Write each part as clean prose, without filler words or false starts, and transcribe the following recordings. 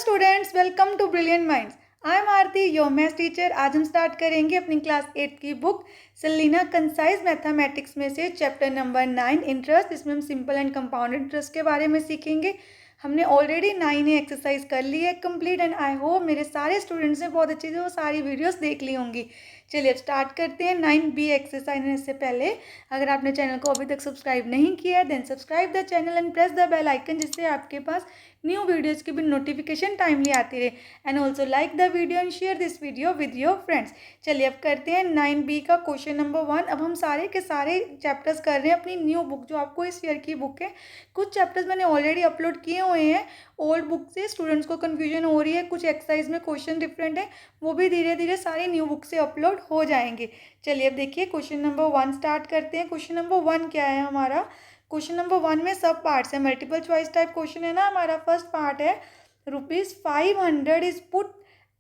Students, welcome to brilliant minds. I am Aarti, your maths teacher. आज हम start करेंगे अपनी क्लास 8 की बुक सेलिना कंसाइज मैथमेटिक्स में से चैप्टर नंबर 9 इंटरेस्ट। इसमें हम सिंपल एंड कंपाउंड इंटरेस्ट के बारे में सीखेंगे। हमने ऑलरेडी 9 एक्सरसाइज कर ली है कंप्लीट, एंड आई होप मेरे सारे स्टूडेंट्स ने बहुत अच्छे से वो सारी वीडियोस देख ली होंगी। चलिए अब स्टार्ट करते हैं 9B एक्सरसाइज। इससे पहले अगर आपने चैनल को अभी तक सब्सक्राइब नहीं किया है then subscribe the channel and press the bell icon, जिससे आपके पास न्यू वीडियोज़ की भी नोटिफिकेशन टाइमली आती रहे। And also like the video and share this video with your friends. चलिए अब करते हैं 9B का क्वेश्चन नंबर 1। अब हम सारे के सारे चैप्टर्स कर रहे हैं अपनी न्यू बुक, जो आपको इस ईयर की बुक है। कुछ चैप्टर्स मैंने ऑलरेडी अपलोड किए हुए हैं ओल्ड बुक से, स्टूडेंट्स को कन्फ्यूजन हो रही है, कुछ एक्सरसाइज में क्वेश्चन डिफरेंट है, वो भी धीरे धीरे सारी न्यू बुक से अपलोड हो जाएंगे। चलिए अब देखिए क्वेश्चन नंबर 1 स्टार्ट करते हैं। क्वेश्चन नंबर 1 क्या है हमारा? क्वेश्चन नंबर 1 में सब पार्ट्स है, मल्टीपल चॉइस टाइप क्वेश्चन है ना। हमारा फर्स्ट पार्ट है ₹500 is put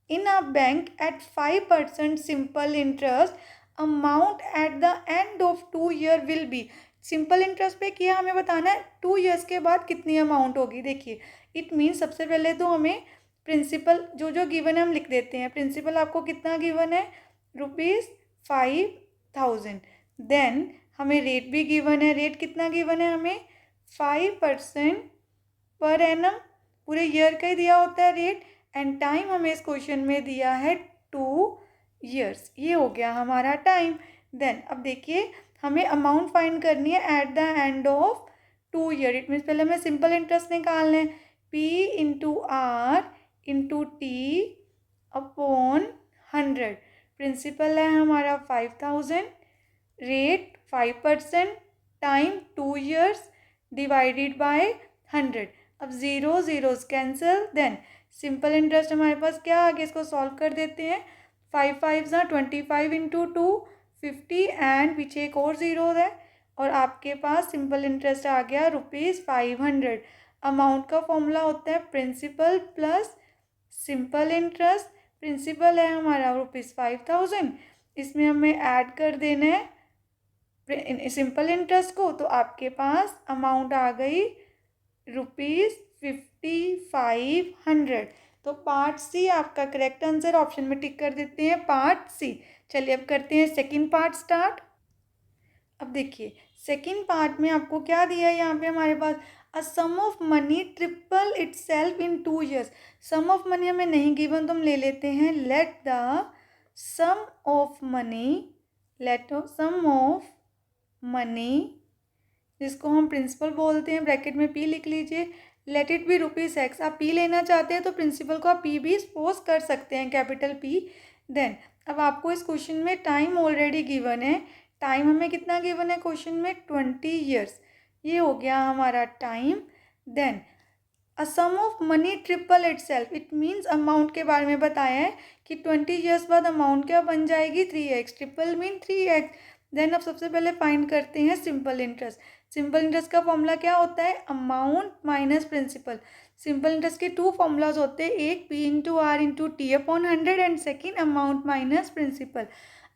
in a bank at 5% simple interest, amount at the end of 2 year will be. Simple interest पे किया, हमें बताना है 2 ईयर्स के बाद कितनी अमाउंट होगी। देखिए इट मीन्स सबसे पहले तो हमें प्रिंसिपल जो गिवन है हम लिख देते हैं। प्रिंसिपल आपको कितना गिवन है? ₹5000। देन हमें रेट भी गिवन है। रेट कितना गिवन है हमें? 5% पर एनम, पूरे ईयर का ही दिया होता है रेट। एंड टाइम हमें इस क्वेश्चन में दिया है 2 ईयर्स। ये हो गया हमारा टाइम। देन अब देखिए हमें अमाउंट फाइंड करनी है eight the end of 2 year. It means पहले हमें सिंपल इंटरेस्ट निकालना है। P/R/T upon 100। प्रिंसिपल है हमारा 5000, rate 5%, time 2 years, divided by 100। अब zero zeros cancel. Then simple interest हमारे पास क्या आ गया, इसको सॉल्व कर देते हैं। 5 5 25 इंटू 2 50, एंड पीछे एक और ज़ीरो है, और आपके पास सिंपल इंटरेस्ट आ गया ₹500। अमाउंट का फॉर्मूला होता है principal plus simple interest. Principal है हमारा ₹5000, इसमें हमें ऐड कर देना है सिंपल इंटरेस्ट को, तो आपके पास अमाउंट आ गई ₹5500। तो पार्ट सी आपका करेक्ट आंसर, ऑप्शन में टिक कर देते हैं पार्ट सी। चलिए अब करते हैं सेकंड पार्ट स्टार्ट। अब देखिए सेकंड पार्ट में आपको क्या दिया है यहाँ पे हमारे पास? A sum of money triple itself in 2 years. Sum of money हमें नहीं गिवन तो हम ले लेते हैं let the sum of money, जिसको हम प्रिंसिपल बोलते हैं, ब्रैकेट में P लिख लीजिए। Let it be ₹X। आप P लेना चाहते हैं तो प्रिंसिपल को आप P भी सपोज कर सकते हैं, कैपिटल P। देन अब आपको इस क्वेश्चन में टाइम ऑलरेडी गिवन है। टाइम हमें कितना गिवन है क्वेश्चन में? 20 ईयर्स। ये हो गया हमारा time. Then a sum of money triple itself, it means amount के बारे में बताया है कि 20 ईयर्स बाद अमाउंट क्या बन जाएगी? 3x। Triple mean 3x। Then अब सबसे पहले फाइंड करते हैं सिंपल इंटरेस्ट। सिंपल इंटरेस्ट का फॉर्मूला क्या होता है? Amount minus principal. Simple interest के 2 फॉर्मूलाज होते हैं, एक P/R/T upon 100 and second amount minus principal.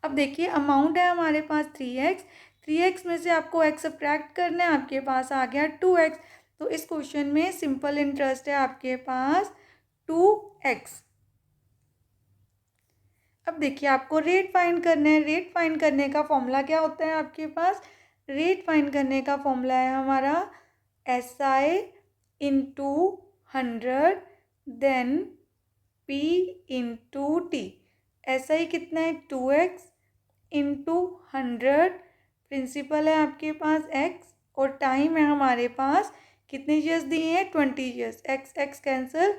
अब देखिए अमाउंट है हमारे पास 3x। 3x में से आपको x सब्ट्रैक्ट करना है, आपके पास आ गया 2x। तो इस क्वेश्चन में सिंपल इंटरेस्ट है आपके पास 2x। अब देखिए आपको रेट फाइंड करना है। रेट फाइंड करने का फॉर्मूला क्या होता है आपके पास? रेट फाइंड करने का फॉर्मूला है हमारा SI into 100 then P into T. SI कितना है? 2x into 100। प्रिंसिपल है आपके पास x, और टाइम है हमारे पास कितने ईयर्स दिए हैं? 20 ईयर्स। x कैंसिल,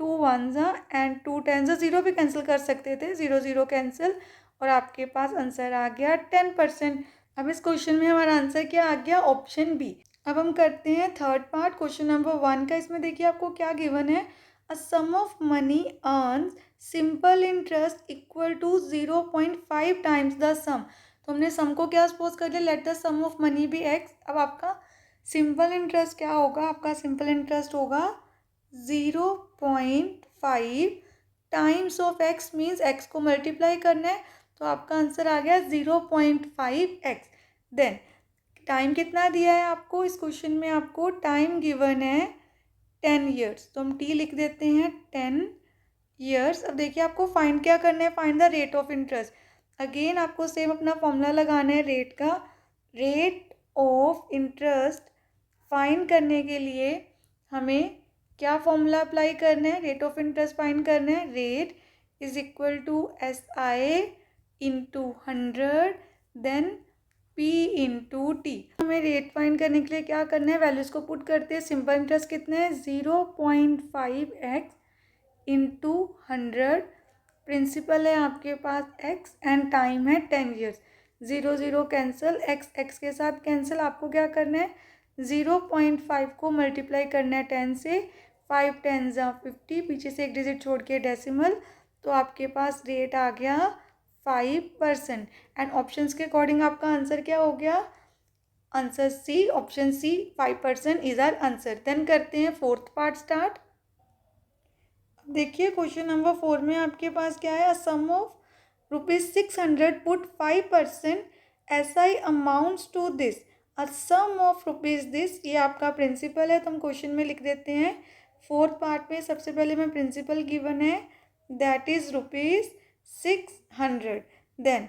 2 1 एंड 2 10 0 भी कैंसिल कर सकते थे, 0 0 कैंसिल, और आपके पास आंसर आ गया 10%। अब इस क्वेश्चन में हमारा आंसर क्या आ गया? Option B. अब हम करते हैं थर्ड पार्ट क्वेश्चन नंबर 1 का। इसमें देखिए आपको क्या गिवन है? A sum of money earns simple interest equal to 0.5 times the sum. तो हमने सम को क्या सपोज कर लिया? Let the sum of money be x। अब आपका सिंपल इंटरेस्ट क्या होगा? आपका सिंपल इंटरेस्ट होगा 0.5 times of x, means x को मल्टीप्लाई करना है, तो आपका आंसर आ गया 0.5x। देन टाइम कितना दिया है आपको? इस क्वेश्चन में आपको टाइम गिवन है 10 ईयर्स, तो हम टी लिख देते हैं 10 ईयर्स। अब देखिए आपको फाइंड क्या करना है, find the rate of interest. Again आपको सेम अपना फॉर्मूला लगाना है रेट का। रेट ऑफ इंटरेस्ट फाइंड करने के लिए हमें क्या फॉर्मूला अप्लाई करना है, रेट ऑफ इंटरेस्ट फाइंड करना है। Rate is equal to S I into 100 then P into T. हमें रेट फाइंड करने के लिए क्या करना है, वैल्यूज़ को पुट करते हैं। सिंपल इंटरेस्ट कितने हैं, 0.5x इंटू 100, प्रिंसिपल है आपके पास x एंड टाइम है 10 ईयर्स। 0 0 कैंसिल, x के साथ कैंसिल। आपको क्या करना है, 0.5 को मल्टीप्लाई करना है 10 से, 5 10 50, पीछे से एक डिजिट छोड़ के डेसिमल, तो आपके पास रेट आ गया 5%। एंड ऑप्शंस के अकॉर्डिंग आपका आंसर क्या हो गया, answer C, option C 5% is our answer. Then करते हैं फोर्थ पार्ट स्टार्ट। देखिए क्वेश्चन नंबर 4 में आपके पास क्या है, a sum of ₹600 put 5% SI amounts to this, a sum of rupees this. ये आपका प्रिंसिपल है, तो हम क्वेश्चन में लिख देते हैं। फोर्थ पार्ट में सबसे पहले में प्रिंसिपल गिवन है, that is ₹600। Then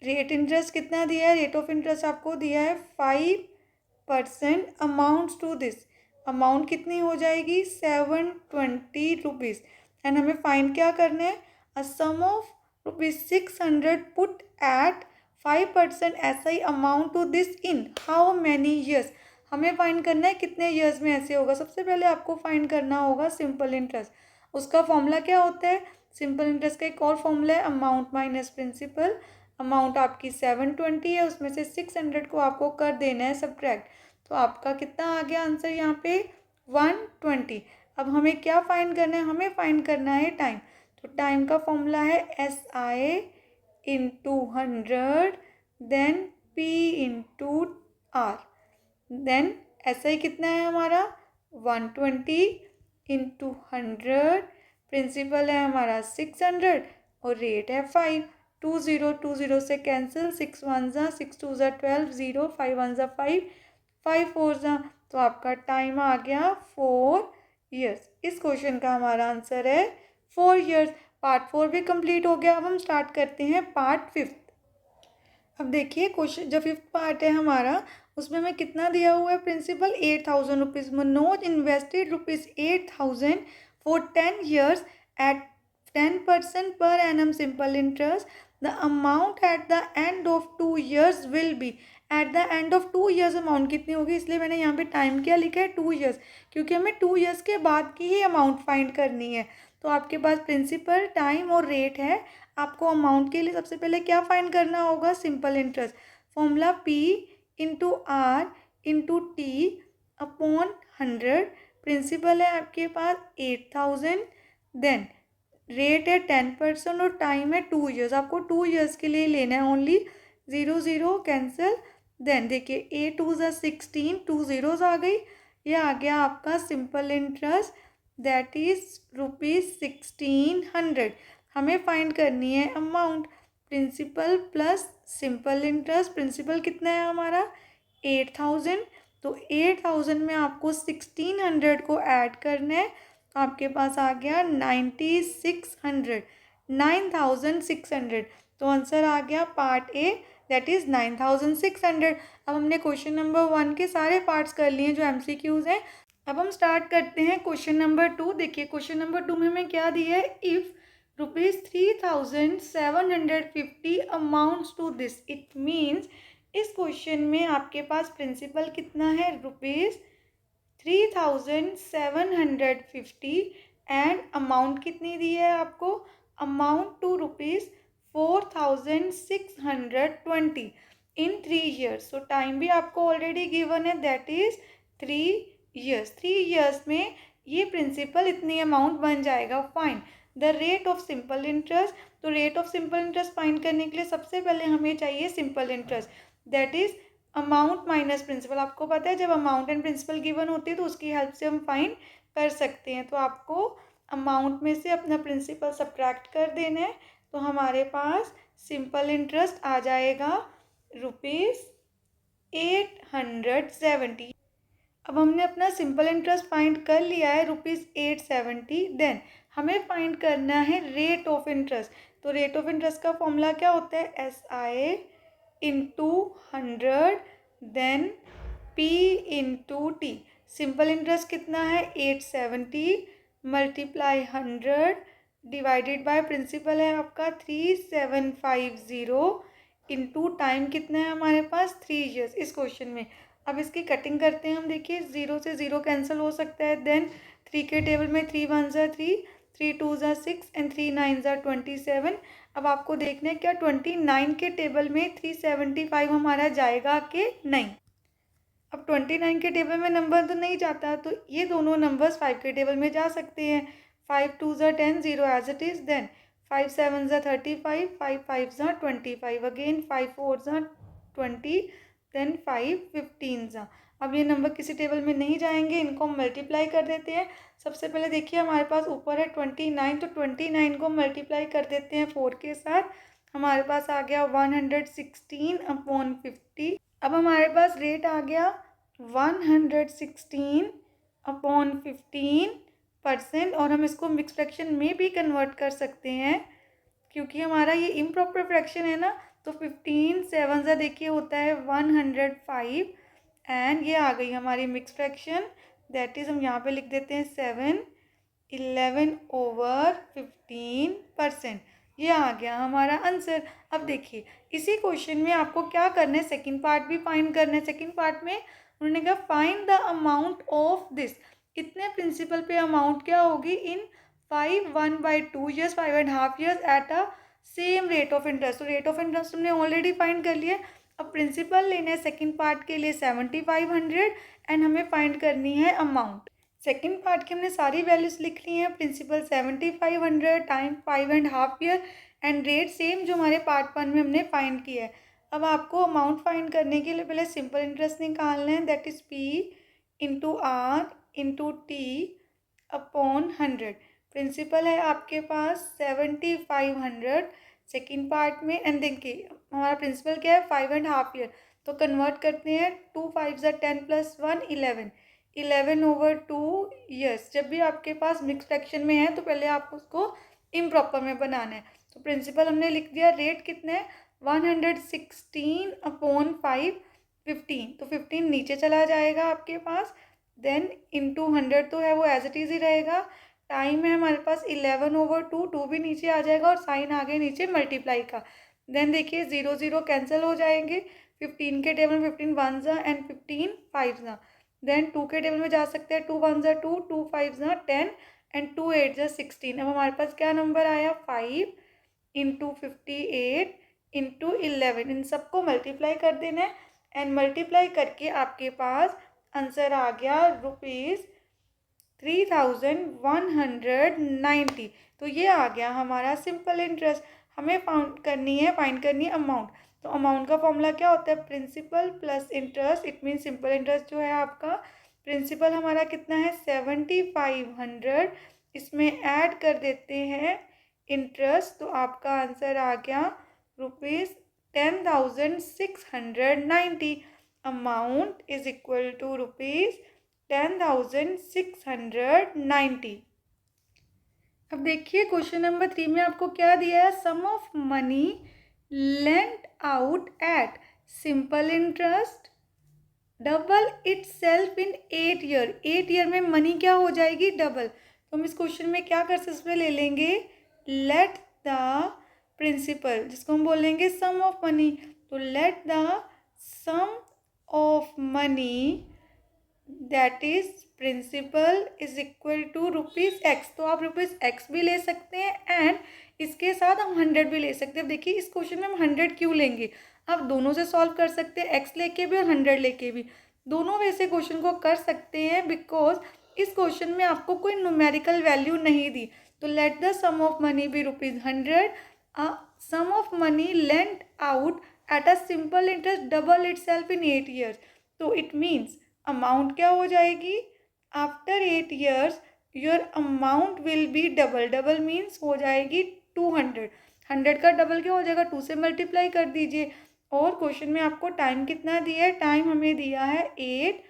rate interest कितना दिया है, रेट ऑफ इंटरेस्ट आपको दिया है 5%, अमाउंट्स टू दिस, अमाउंट कितनी हो जाएगी 720 रुपीज़। एंड हमें फाइंड क्या करना है, a sum of ₹600 put at 5% SI amount to this in how many years. हमें फाइंड करना है कितने ईयर्स में ऐसे होगा। सबसे पहले आपको फाइंड करना होगा सिंपल इंटरेस्ट। उसका फॉर्मूला क्या होता है, सिंपल इंटरेस्ट का एक और फॉर्मूला है, अमाउंट माइनस प्रिंसिपल। अमाउंट आपकी 720 है, उसमें से 600 को आपको कर देना है सब्ट्रैक्ट, तो आपका कितना आ गया आंसर यहाँ पे 120। अब हमें क्या फाइंड करना है, हमें फाइंड करना है टाइम। तो टाइम का फॉर्मूला है SI into 100 then P into R। Then SI कितना है हमारा 120 इंटू 100, प्रिंसिपल है हमारा 600 और रेट है 5। 2 से कैंसिल, 6 1 6 2 12, 0 5 1 5, 5 4 तो आपका टाइम आ गया 4 ईयर्स। इस क्वेश्चन का हमारा आंसर है 4 ईयर्स। पार्ट 4 भी कंप्लीट हो गया। अब हम स्टार्ट करते हैं पार्ट 5। अब देखिए क्वेश्चन जो 5th पार्ट है हमारा, उसमें हमें कितना दिया हुआ है, principal 8,000 rupees. Manoj invested ₹8,000 for 10 years at 10% per annum simple interest. The amount at the end of 2 years will be. At the end of 2 years amount कितनी होगी, इसलिए मैंने यहाँ पे टाइम क्या लिखा है 2 ईयर्स, क्योंकि हमें 2 ईयर्स के बाद की ही अमाउंट फाइंड करनी है। तो आपके पास प्रिंसिपल, टाइम और रेट है। आपको अमाउंट के लिए सबसे पहले क्या फाइंड करना होगा, simple interest. Formula P into R into T upon 100। Principal है आपके पास 8,000, देन रेट है 10% और टाइम है 2 ईयर्स। आपको 2 ईयर्स के लिए लेना है ओनली। 0 0 कैंसिल, देन देखिए 8 2 16, 2 zeros आ गई। ये आ गया आपका सिंपल इंटरेस्ट, दैट इज ₹1600। हमें फाइंड करनी है amount, principal plus simple interest. Principal कितना है हमारा 8,000, तो 8,000 में आपको 1600 को ऐड करना है, तो आपके पास आ गया 9600, 9600। तो आंसर आ गया पार्ट ए, दैट इज़ 9600। अब हमने क्वेश्चन नंबर 1 के सारे पार्ट्स कर लिए जो MCQs हैं। अब हम स्टार्ट करते हैं क्वेश्चन नंबर 2। देखिए क्वेश्चन नंबर 2 में हमें क्या दिया है, if ₹3,750 amounts to this, it means इस क्वेश्चन में आपके पास प्रिंसिपल कितना है ₹3,750 एंड अमाउंट कितनी दी है आपको, amount to ₹4,620 in 3 years. So time भी आपको ऑलरेडी गिवन है, दैट इज 3 ईयर्स। 3 ईयर्स में ये प्रिंसिपल इतनी अमाउंट बन जाएगा। Fine the rate of simple interest. तो rate of simple interest find करने के लिए सबसे पहले हमें चाहिए simple interest, that is amount minus principal. आपको पता है जब अमाउंट एंड प्रिंसिपल गिवन होती है तो उसकी हेल्प से हम फाइंड कर सकते हैं। तो आपको अमाउंट में से अपना प्रिंसिपल सब्ट्रैक्ट कर देना है, तो हमारे पास सिंपल इंटरेस्ट आ जाएगा ₹870। अब हमने अपना सिंपल इंटरेस्ट फाइंड कर लिया है ₹870। देन हमें फाइंड करना है रेट ऑफ इंटरेस्ट। तो रेट ऑफ इंटरेस्ट का फॉर्मूला क्या होता है? SI into 100 then P into T. Simple interest कितना है? 870 मल्टीप्लाई 100 डिवाइडेड बाय प्रिंसिपल है आपका 3750 इंटू टाइम कितना है हमारे पास? 3 ईयर्स इस क्वेश्चन में। अब इसकी कटिंग करते हैं हम। देखिए 0 से 0 कैंसिल हो सकता है। देन 3 के टेबल में 3 1 ज़ा 3, 3 2 ज़ा 6 एंड 3 9 ज़ा 27। अब आपको देखना है क्या 29 के टेबल में 375 हमारा जाएगा कि नहीं। अब 29 के टेबल में नंबर तो नहीं जाता, तो ये दोनों नंबर्स 5 के टेबल में जा सकते हैं। 5 2 ज़ा 10, 0 एज इट इज़। देन 5 7 ज़ा 35, 5 5 ज़ा 25, अगेन 5 4 ज़ा 20, देन 5 15 ज़ा। अब ये नंबर किसी टेबल में नहीं जाएंगे, इनको हम मल्टीप्लाई कर देते हैं। सबसे पहले देखिए हमारे पास ऊपर है 29, तो 29 को मल्टीप्लाई कर देते हैं 4 के साथ। हमारे पास आ गया 116/50। अब हमारे पास रेट आ गया 116/15%, और हम इसको मिक्स फ्रैक्शन में भी कन्वर्ट कर सकते हैं क्योंकि हमारा ये इम्प्रॉपर फ्रैक्शन है ना। तो 15 7 ज़ा देखिए होता है 105 एंड ये आ गई हमारी मिक्स फ्रैक्शन। दैट इज़ हम यहाँ पे लिख देते हैं 7/11/15%। ये आ गया हमारा आंसर। अब देखिए इसी क्वेश्चन में आपको क्या करना है, सेकंड पार्ट भी फाइंड करना है। सेकंड पार्ट में उन्होंने कहा find the amount of this. इतने प्रिंसिपल पे अमाउंट क्या होगी इन 5 1/2 years, 5.5 years eight a same rate of interest. तो रेट ऑफ इंटरेस्ट हमने ऑलरेडी फाइंड कर लिया। अब प्रिंसिपल लेना है सेकंड पार्ट के लिए 7500 एंड हमें फाइंड करनी है अमाउंट। सेकंड पार्ट की हमने सारी वैल्यूज लिख ली हैं। Principal 7500 time 5.5 year and rate same जो हमारे पार्ट 1 में हमने फाइंड किया है। अब आपको अमाउंट फाइंड करने के लिए पहले सिंपल इंटरेस्ट निकालना है, that is P into R into T upon 100। Principal है आपके पास 7500 सेकेंड पार्ट में, एंड देखिए हमारा प्रिंसिपल क्या है 5.5 ईयर, तो कन्वर्ट करते हैं 2 5 ज़ा 10 + 1 11, 11/2 ईयर्स। जब भी आपके पास मिक्स फ्रैक्शन में है तो पहले आपको उसको इम्प्रॉपर में बनाना है। तो प्रिंसिपल हमने लिख दिया। रेट कितने है 116/5 15, तो 15 नीचे चला जाएगा आपके पास। देन इंटू 100 तो है वो एज इट इज़ ही रहेगा। टाइम है हमारे पास 11/2, 2 भी नीचे आ जाएगा और साइन आगे नीचे मल्टीप्लाई का। देन देखिए 0 0 कैंसिल हो जाएंगे। 15 के टेबल में 15 1 ज़ा एंड 15 5 ज़ा। देन 2 के टेबल में जा सकते हैं 2 1 ज़ा 2, 2 5 ज़ा 10 एंड 2 8 ज़ा 16। अब हमारे पास क्या नंबर आया 5 इंटू 58 इंटू 11। इन सबको मल्टीप्लाई कर देना है एंड मल्टीप्लाई करके आपके पास आंसर आ गया ₹3190। तो ये आ गया हमारा सिंपल इंटरेस्ट। हमें फाइंड करनी है अमाउंट। तो अमाउंट का फॉर्मूला क्या होता है? Principal plus interest. It mean simple interest जो है आपका, प्रिंसिपल हमारा कितना है 7500, इसमें ऐड कर देते हैं इंटरेस्ट, तो आपका आंसर आ गया ₹10,690। Amount is equal to ₹10,690। अब देखिए क्वेश्चन नंबर 3 में आपको क्या दिया है? Sum of money lent out at simple interest double it self in 8 year. 8 year में मनी क्या हो जाएगी? डबल। तो हम इस क्वेश्चन में क्या कर सकते हैं? ले लेंगे लेट द प्रिंसिपल, जिसको हम बोलेंगे सम ऑफ मनी। तो let the sum of money that is principal is equal to ₹x। तो आप ₹x भी ले सकते हैं एंड इसके साथ हम 100 भी ले सकते हैं। देखिए इस क्वेश्चन में हम 100 क्यों लेंगे? आप दोनों से सॉल्व कर सकते हैं, x लेके भी और 100 लेके भी। दोनों वैसे क्वेश्चन को कर सकते हैं बिकॉज इस क्वेश्चन में आपको कोई न्यूमेरिकल वैल्यू नहीं दी। तो let the sum of money be ₹100। Sum of money lent out at a simple interest double it self in 8 years. तो इट मीन्स अमाउंट क्या हो जाएगी? After 8 years your amount will be double. Double means हो जाएगी 200। 100 का double क्या हो जाएगा? 2 से मल्टीप्लाई कर दीजिए। और क्वेश्चन में आपको टाइम कितना दिया है? टाइम हमें दिया है 8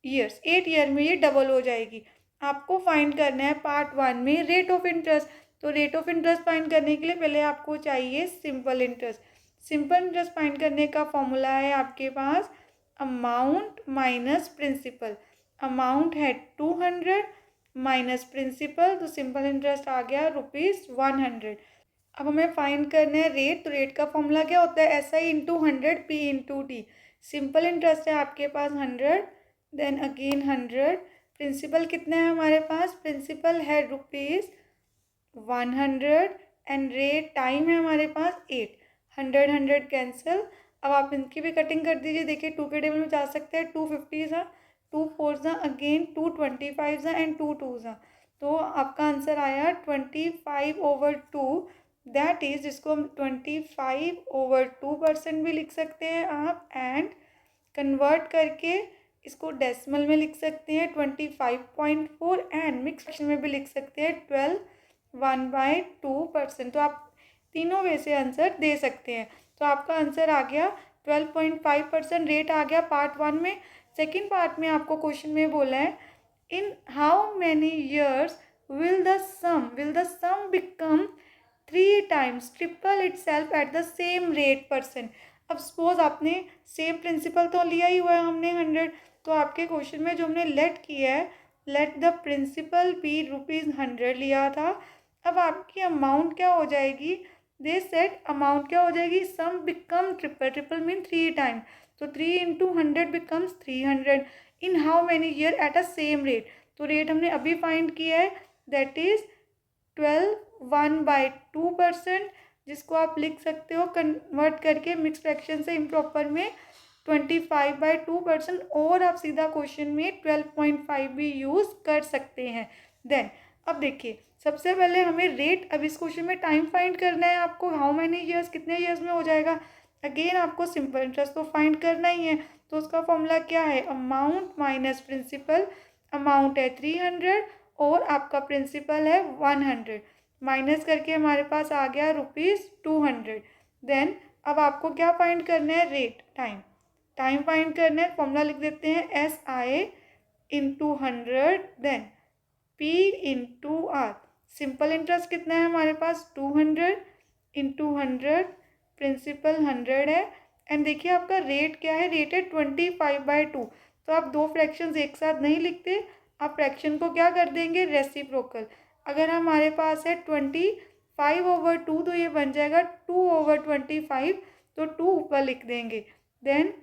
ईयर्स, 8 ईयर में ये डबल हो जाएगी। आपको फाइंड करना है पार्ट 1 में रेट ऑफ इंटरेस्ट। तो रेट ऑफ इंटरेस्ट फाइंड करने के लिए पहले आपको चाहिए simple interest. Simple interest find करने का फॉर्मूला है आपके पास अमाउंट माइनस प्रिंसिपल। अमाउंट है 200 माइनस प्रिंसिपल, तो सिंपल इंटरेस्ट आ गया ₹100। अब हमें फाइंड करना है रेट। तो रेट का फॉर्मूला क्या होता है, SI into 100 P into T. Simple interest है आपके पास 100, देन अगेन 100। प्रिंसिपल कितना है हमारे पास, प्रिंसिपल है ₹100 एंड रेट टाइम है हमारे पास 8। 100 100 कैंसिल। अब आप इनकी भी कटिंग कर दीजिए। देखिए 2 के टेबल में जा सकते हैं, 250 सा, 2 4 सा, अगेन 225 सा एंड 2 2 सा। तो आपका आंसर आया 25/2। दैट इज, जिसको हम 25/2% भी लिख सकते हैं आप, एंड कन्वर्ट करके इसको डेसिमल में लिख सकते हैं 25.4, एंड मिक्स फ्रैक्शन में भी लिख सकते हैं 12/2%। तो आप तीनों वे से आंसर दे सकते हैं। तो आपका आंसर आ गया 12.5% रेट आ गया पार्ट 1 में। सेकेंड पार्ट में आपको क्वेश्चन में बोला है in how many years will the sum become 3 times triple itself at the same rate %। अब सपोज आपने सेम प्रिंसिपल तो लिया ही हुआ है हमने 100, तो आपके क्वेश्चन में जो हमने लेट किया है, लेट द प्रिंसिपल बी ₹100 लिया था। अब आपकी अमाउंट क्या हो जाएगी, दे सेट अमाउंट क्या हो जाएगी, sum become triple, triple mean 3 time, तो 3 into 100 becomes 300 in how many year at a same rate. तो रेट हमने अभी फाइंड किया है, दैट इज 12/1/2%, जिसको आप लिख सकते हो कन्वर्ट करके मिक्स फ्रैक्शन से इम्प्रॉपर में 25/2%, और आप सीधा क्वेश्चन में 12.5 भी यूज़ कर सकते हैं। देन अब देखिए सबसे पहले हमें रेट, अब इस क्वेश्चन में टाइम फाइंड करना है आपको, हाउ मैनी ईयर्स, कितने ईयर्स में हो जाएगा। अगेन आपको सिंपल इंटरेस्ट तो फाइंड करना ही है, तो उसका फॉर्मूला क्या है, अमाउंट माइनस प्रिंसिपल। अमाउंट है 300 और आपका प्रिंसिपल है 100, माइनस करके हमारे पास आ गया ₹200। देन अब आपको क्या फाइंड करना है, रेट, टाइम। टाइम फाइंड करना है, फॉर्मूला लिख देते हैं SI into 100, then P into R. Simple interest कितना है हमारे पास, 200 इंटू 100, प्रिंसिपल 100 है, एंड देखिए आपका रेट क्या है, रेट है 25/2। तो आप दो फ्रैक्शंस एक साथ नहीं लिखते, आप फ्रैक्शन को क्या कर देंगे, रेसिप्रोकल। अगर हमारे पास है 25/2, तो ये बन जाएगा 2/25, तो 2 ऊपर लिख देंगे। देन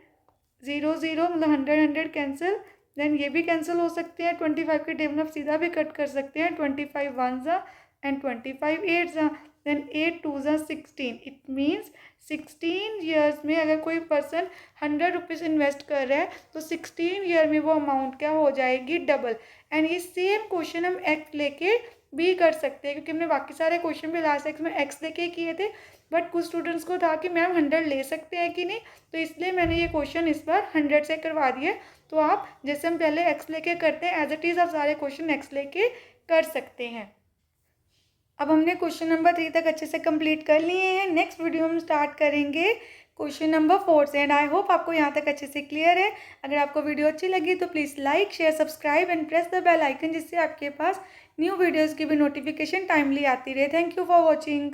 0 0 मतलब 100 100 कैंसिल, देन ये भी कैंसिल हो सकते हैं, 25 के टेबल आप सीधा भी कट कर सकते हैं, 25 1 ज़ा एंड 25 8 ज़ा, देन 8 2 ज़ा 16। इट मीन्स 16 ईयर्स में अगर कोई पर्सन 100 रुपीज़ इन्वेस्ट कर रहा है, तो 16 ईयर में वो अमाउंट क्या हो जाएगी, डबल। एंड ये सेम क्वेश्चन हम एक्स लेके भी कर सकते हैं, क्योंकि हमने बाकी सारे क्वेश्चन भी लास्ट एक्स में एक्स लेके किए थे, बट कुछ स्टूडेंट्स को था कि मैम 100 ले सकते हैं कि नहीं, तो इसलिए मैंने ये क्वेश्चन इस बार 100 से करवा दिए। तो आप जैसे हम पहले एक्स लेके करते हैं, एज इट इज़ आप सारे क्वेश्चन एक्स लेके कर सकते हैं। अब हमने क्वेश्चन नंबर 3 तक अच्छे से कंप्लीट कर लिए हैं। नेक्स्ट वीडियो हम स्टार्ट करेंगे क्वेश्चन नंबर 4 से, एंड आई होप आपको यहाँ तक अच्छे से क्लियर है। अगर आपको वीडियो अच्छी लगी तो please like share subscribe and press the bell icon, जिससे आपके पास न्यू वीडियोज़ की भी नोटिफिकेशन टाइमली आती रहे। Thank you for watching.